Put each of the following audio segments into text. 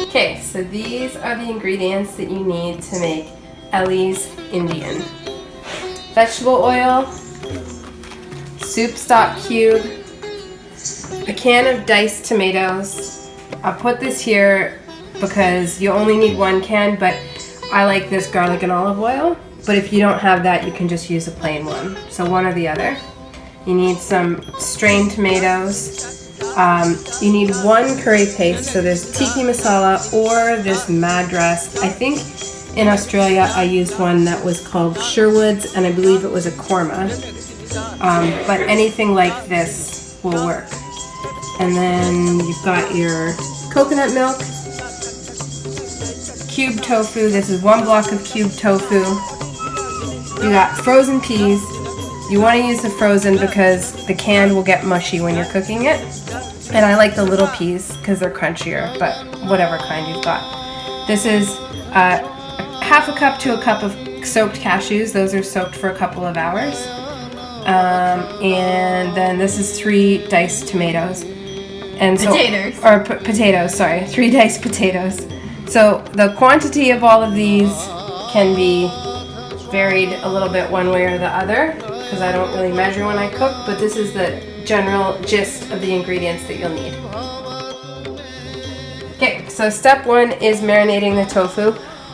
Okay, so these are the ingredients that you need to make Elle'S Indian. Vegetable oil, soup stock cube, a can of diced tomatoes. I'll put this here because you only need one can, but I like this garlic and olive oil. But if you don't have that, you can just use a plain one. So one or the other. You need some strained tomatoes. You need one curry paste, so there's tiki masala or this madras. I think in Australia I used one that was called Sherwood's, and I believe it was a korma. But anything like this will work. And then you've got your coconut milk, cubed tofu. This is 1 block of cubed tofu. You got frozen peas. You want to use the frozen because the canned will get mushy when you're cooking it. And I like the little peas because they're crunchier, but whatever kind you've got. This is half a cup to a cup of soaked cashews. Those are soaked for a couple of hours. And then this is 3 diced tomatoes. And so, potatoes, sorry. 3 diced potatoes. So the quantity of all of these can be varied a little bit one way or the other because I don't really measure when I cook, but this is the general gist of the ingredients that you'll need. Okay, so step 1 is marinating the tofu.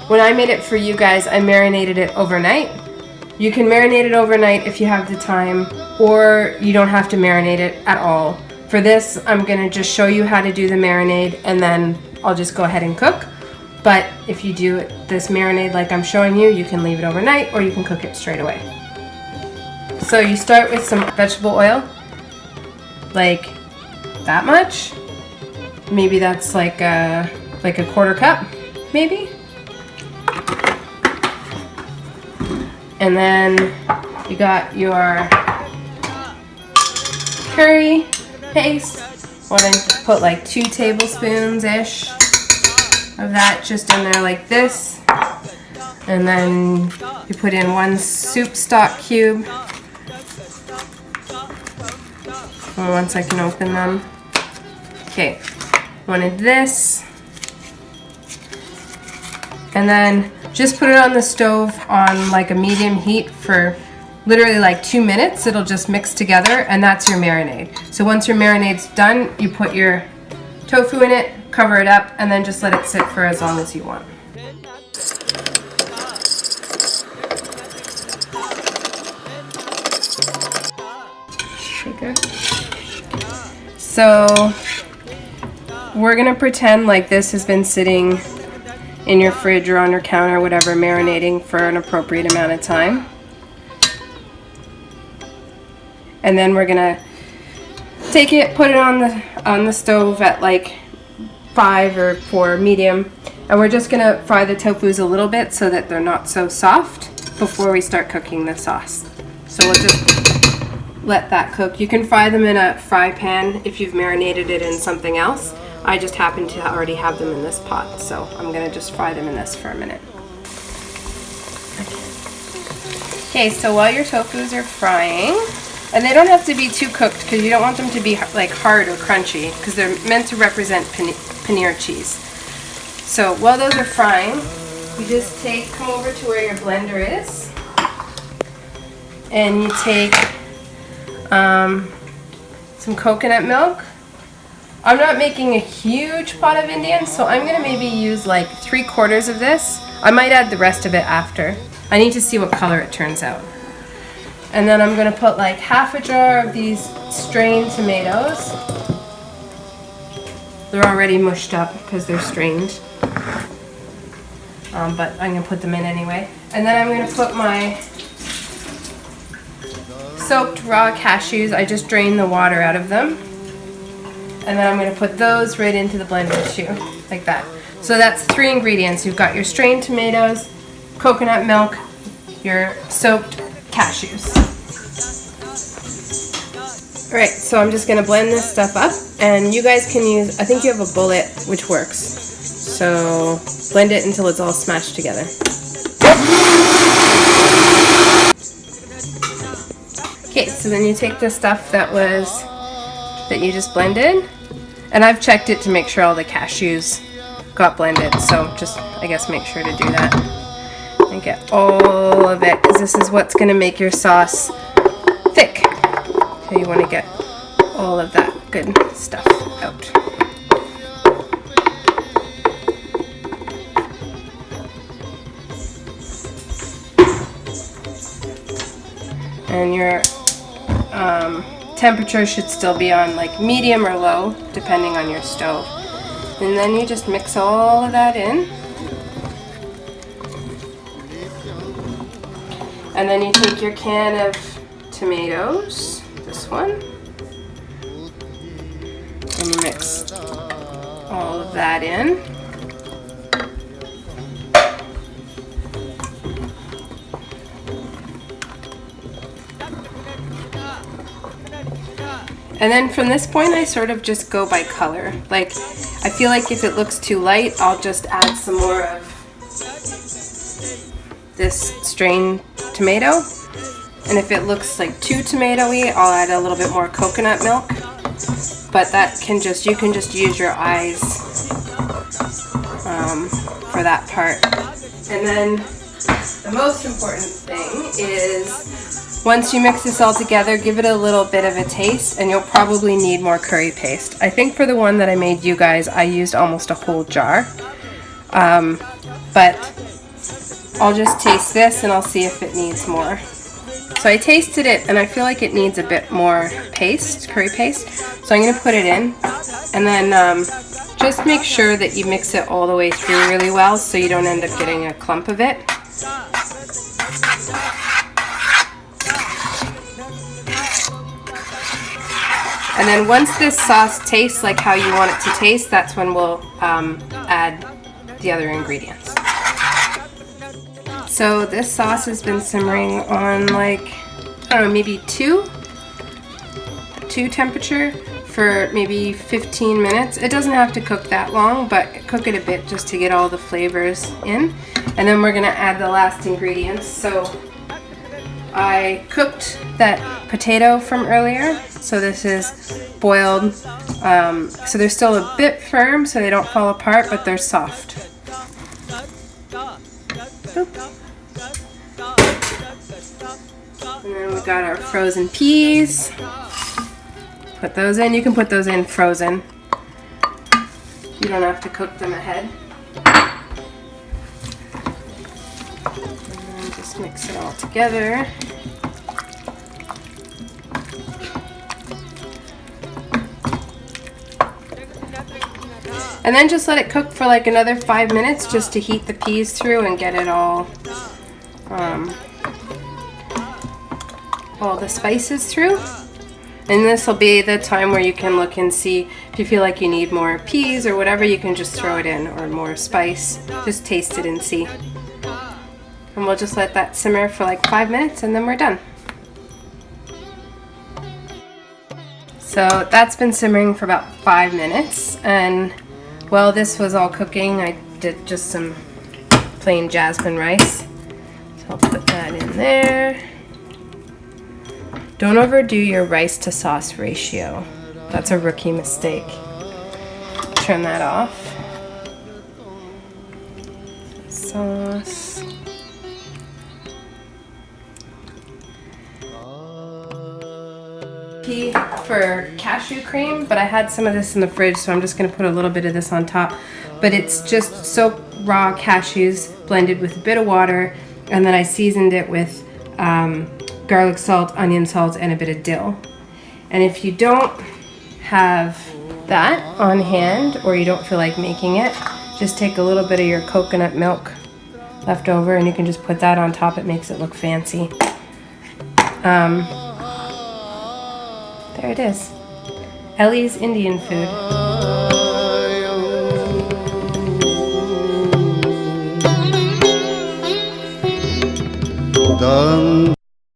When I made it for you guys, I marinated it overnight. You can marinate it overnight if you have the time, or you don't have to marinate it at all. For this, I'm going to just show you how to do the marinade, and then I'll just go ahead and cook. But if you do this marinade like I'm showing you, you can leave it overnight, or you can cook it straight away. So you start with some vegetable oil, like that much. Maybe that's like a quarter cup, maybe. And then you got your curry paste. Want to put like 2 tablespoons-ish of that just in there like this. And then you put in 1 soup stock cube. Once I can open them. Okay, wanted this. And then just put it on the stove on like a medium heat for literally like 2 minutes. It'll just mix together, and that's your marinade. So once your marinade's done, you put your tofu in it, cover it up, and then just let it sit for as long as you want. Okay. So we're gonna pretend like this has been sitting in your fridge or on your counter, whatever, marinating for an appropriate amount of time. And then we're gonna take it, put it on the stove at like 5 or 4 medium, and we're just gonna fry the tofus a little bit so that they're not so soft before we start cooking the sauce. So we'll just let that cook. You can fry them in a fry pan if you've marinated it in something else. I just happen to already have them in this pot, so I'm gonna just fry them in this for a minute. Okay, so while your tofus are frying, and they don't have to be too cooked because you don't want them to be like hard or crunchy because they're meant to represent paneer cheese. So while those are frying, you just come over to where your blender is, and you take some coconut milk. I'm not making a huge pot of Indian, so I'm going to maybe use like 3/4 of this. I might add the rest of it after. I need to see what color it turns out. And then I'm going to put like half a jar of these strained tomatoes. They're already mushed up because they're strained. But I'm going to put them in anyway. And then I'm going to put my soaked raw cashews. I just drained the water out of them. And then I'm going to put those right into the blender too, like that. So that's 3 ingredients. You've got your strained tomatoes, coconut milk, your soaked cashews. Alright, so I'm just going to blend this stuff up, and you guys can use, I think you have a bullet which works. So blend it until it's all smashed together. Okay, so then you take the stuff that you just blended, And I've checked it to make sure all the cashews got blended, so just, I guess, make sure to do that. And get all of it, because this is what's going to make your sauce thick. So you want to get all of that good stuff out. And your temperature should still be on like medium or low, depending on your stove. And then you just mix all of that in. And then you take your can of tomatoes, this one, and you mix all of that in. And then from this point, I sort of just go by color. Like, I feel like if it looks too light, I'll just add some more of this strained tomato. And if it looks like too tomatoey, I'll add a little bit more coconut milk. But that can just, you can just use your eyes for that part. And then the most important thing is, once you mix this all together, give it a little bit of a taste, and you'll probably need more curry paste. I think for the one that I made you guys, I used almost a whole jar. But I'll just taste this and I'll see if it needs more. So I tasted it and I feel like it needs a bit more paste, curry paste. So I'm going to put it in, and then just make sure that you mix it all the way through really well so you don't end up getting a clump of it. And then once this sauce tastes like how you want it to taste, that's when we'll add the other ingredients. So this sauce has been simmering on like, I don't know, maybe two temperature for maybe 15 minutes. It doesn't have to cook that long, but cook it a bit just to get all the flavors in. And then we're gonna add the last ingredients. So I cooked that potato from earlier. So this is boiled. So they're still a bit firm so they don't fall apart, but they're soft. Boop. And then we got our frozen peas. Put those in. You can put those in frozen. You don't have to cook them ahead. And then just mix it all together. And then just let it cook for like another 5 minutes just to heat the peas through and get it all the spices through. And this will be the time where you can look and see if you feel like you need more peas or whatever, you can just throw it in, or more spice. Just taste it and see. And we'll just let that simmer for like 5 minutes and then we're done. So that's been simmering for about 5 minutes, and while this was all cooking, I did just some plain jasmine rice. So I'll put that in there. Don't overdo your rice to sauce ratio. That's a rookie mistake. Turn that off. Sauce. For cashew cream, but I had some of this in the fridge, so I'm just going to put a little bit of this on top. But it's just soaked raw cashews blended with a bit of water, and then I seasoned it with garlic salt, onion salt, and a bit of dill. And if you don't have that on hand, or you don't feel like making it, just take a little bit of your coconut milk left over and you can just put that on top. It makes it look fancy. There it is. Elle'S Indian food.